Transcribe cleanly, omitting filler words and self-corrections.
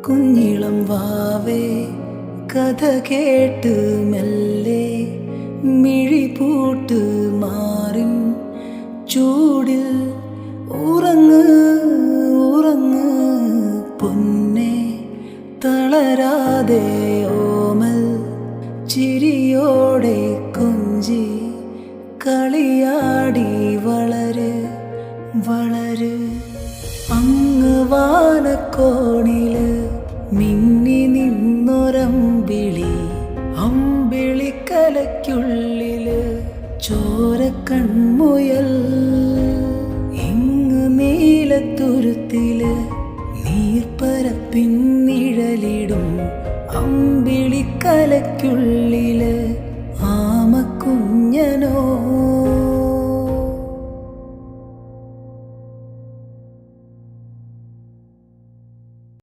കുഞ്ഞിളം വാവേ കഥ കേട്ട് മെല്ലെ മിഴി പൂട്ട് മാറിൻ ചൂടിൽ ഉറങ്ങ് ഉറങ്ങ് പൊന്നെ തളരാതെ ഓമൽ ചിരിയോടെ കൊഞ്ചി കളിയാടി വളര് വളര് അങ്ങ് വാനക്കോണില് മിന്നി നിന്നൊരമ്പിളി അമ്പിളിക്കലയ്ക്കുള്ളില് ചോരക്കൺമുയൽ ഇങ്ങ് നീലത്തുരുത്തില് നീർപ്പരപ്പിൻ നിഴലിടും അമ്പിളിക്കലയ്ക്കുള്ളില്